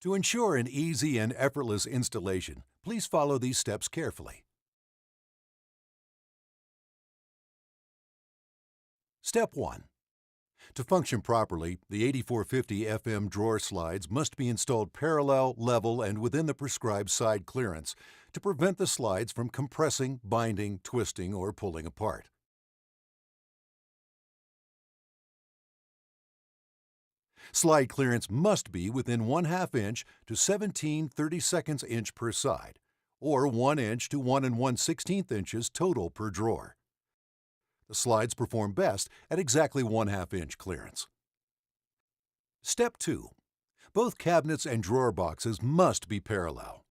To ensure an easy and effortless installation, please follow these steps carefully. Step 1. To function properly, the 8450 FM drawer slides must be installed parallel, level, and within the prescribed side clearance to prevent the slides from compressing, binding, twisting, or pulling apart. Slide clearance must be within 1/2 inch to 17/32 inch per side, or 1 inch to 1 1/16 inches total per drawer. The slides perform best at exactly 1/2 inch clearance. Step 2. Both cabinets and drawer boxes must be parallel.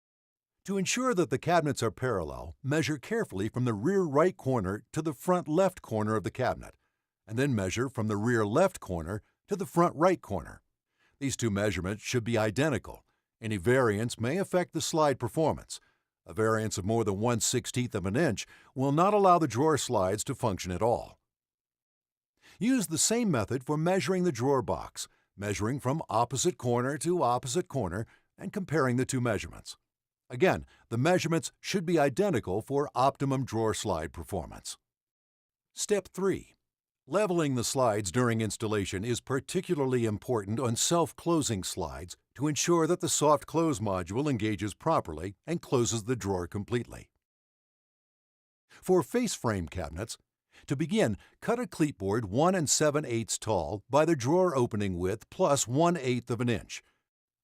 To ensure that the cabinets are parallel, measure carefully from the rear right corner to the front left corner of the cabinet, and then measure from the rear left corner to the front right corner. These two measurements should be identical. Any variance may affect the slide performance. A variance of more than 1/16 of an inch will not allow the drawer slides to function at all. Use the same method for measuring the drawer box, measuring from opposite corner to opposite corner and comparing the two measurements. Again, the measurements should be identical for optimum drawer slide performance. Step 3. Leveling the slides during installation is particularly important on self-closing slides to ensure that the soft close module engages properly and closes the drawer completely. For face frame cabinets, to begin, cut a cleatboard 1 7/8 tall by the drawer opening width plus 1/8 of an inch.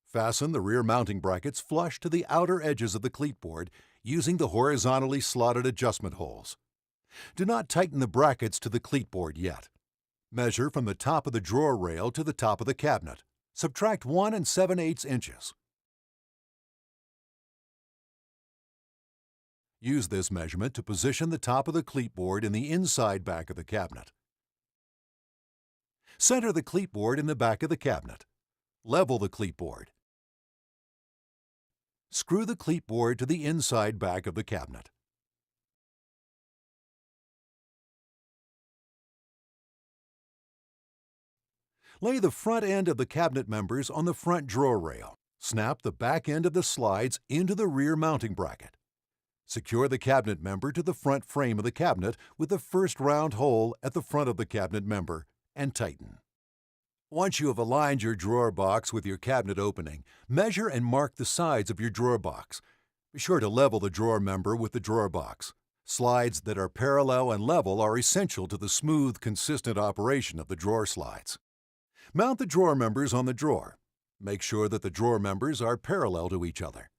Fasten the rear mounting brackets flush to the outer edges of the cleatboard using the horizontally slotted adjustment holes. Do not tighten the brackets to the cleatboard yet. Measure from the top of the drawer rail to the top of the cabinet. Subtract 1 7/8 inches. Use this measurement to position the top of the cleatboard in the inside back of the cabinet. Center the cleatboard in the back of the cabinet. Level the cleatboard. Screw the cleatboard to the inside back of the cabinet. Lay the front end of the cabinet members on the front drawer rail. Snap the back end of the slides into the rear mounting bracket. Secure the cabinet member to the front frame of the cabinet with the first round hole at the front of the cabinet member and tighten. Once you have aligned your drawer box with your cabinet opening, measure and mark the sides of your drawer box. Be sure to level the drawer member with the drawer box. Slides that are parallel and level are essential to the smooth, consistent operation of the drawer slides. Mount the drawer members on the drawer. Make sure that the drawer members are parallel to each other.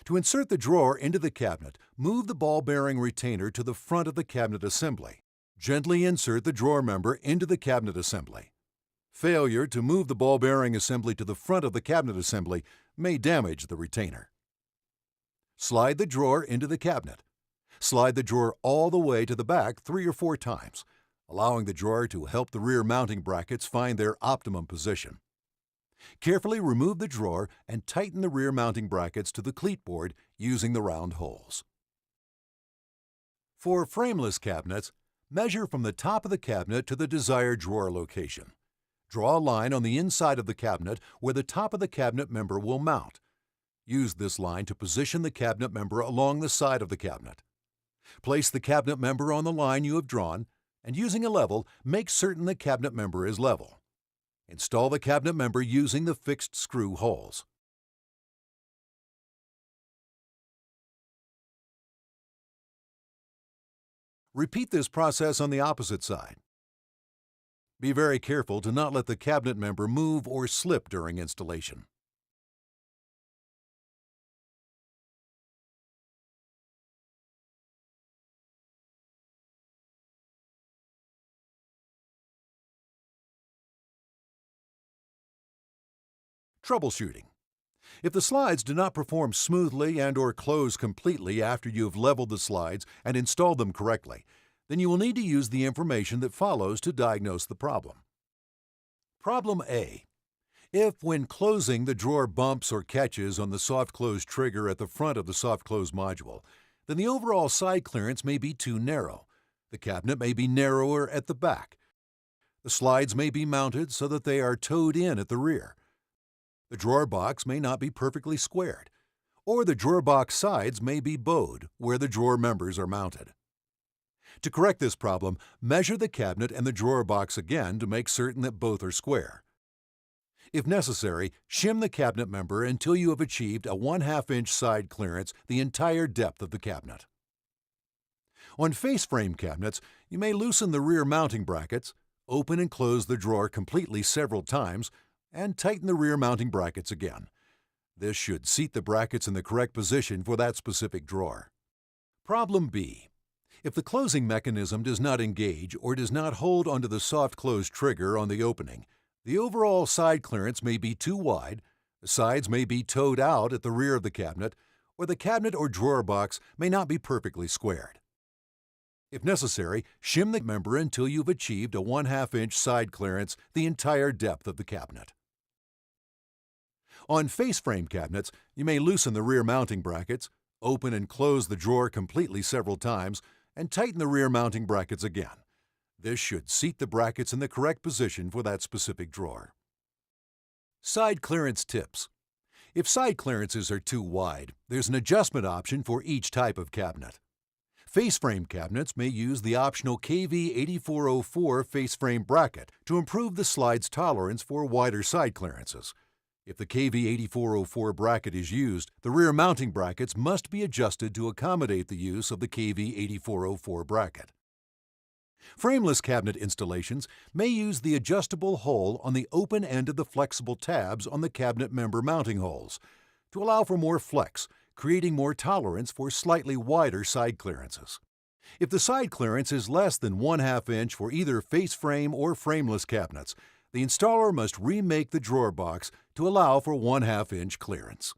To insert the drawer into the cabinet, move the ball-bearing retainer to the front of the cabinet assembly. Gently insert the drawer member into the cabinet assembly. Failure to move the ball-bearing assembly to the front of the cabinet assembly may damage the retainer. Slide the drawer into the cabinet. Slide the drawer all the way to the back 3 or 4 times, allowing the drawer to help the rear mounting brackets find their optimum position. Carefully remove the drawer and tighten the rear mounting brackets to the cleatboard using the round holes. For frameless cabinets, measure from the top of the cabinet to the desired drawer location. Draw a line on the inside of the cabinet where the top of the cabinet member will mount. Use this line to position the cabinet member along the side of the cabinet. Place the cabinet member on the line you have drawn, and using a level, make certain the cabinet member is level. Install the cabinet member using the fixed screw holes. Repeat this process on the opposite side. Be very careful to not let the cabinet member move or slip during installation. Troubleshooting. If the slides do not perform smoothly and/or close completely after you have leveled the slides and installed them correctly, then you will need to use the information that follows to diagnose the problem. Problem A. If, when closing, the drawer bumps or catches on the soft close trigger at the front of the soft close module, then the overall side clearance may be too narrow. The cabinet may be narrower at the back. The slides may be mounted so that they are towed in at the rear. The drawer box may not be perfectly squared, or the drawer box sides may be bowed where the drawer members are mounted. To correct this problem, measure the cabinet and the drawer box again to make certain that both are square. If necessary, shim the cabinet member until you have achieved a 1/2 inch side clearance the entire depth of the cabinet. On face frame cabinets, you may loosen the rear mounting brackets, open and close the drawer completely several times, and tighten the rear mounting brackets again. This should seat the brackets in the correct position for that specific drawer. Problem B. If the closing mechanism does not engage or does not hold onto the soft close trigger on the opening, the overall side clearance may be too wide, the sides may be toed out at the rear of the cabinet, or the cabinet or drawer box may not be perfectly squared. If necessary, shim the member until you've achieved a 1/2 inch side clearance the entire depth of the cabinet. On face frame cabinets, you may loosen the rear mounting brackets, open and close the drawer completely several times, and tighten the rear mounting brackets again. This should seat the brackets in the correct position for that specific drawer. Side clearance tips. If side clearances are too wide, there's an adjustment option for each type of cabinet. Face frame cabinets may use the optional KV8404 face frame bracket to improve the slide's tolerance for wider side clearances. If the KV8404 bracket is used, the rear mounting brackets must be adjusted to accommodate the use of the KV8404 bracket. Frameless cabinet installations may use the adjustable hole on the open end of the flexible tabs on the cabinet member mounting holes to allow for more flex, creating more tolerance for slightly wider side clearances. If the side clearance is less than 1/2 inch for either face frame or frameless cabinets, the installer must remake the drawer box to allow for 1/2 inch clearance.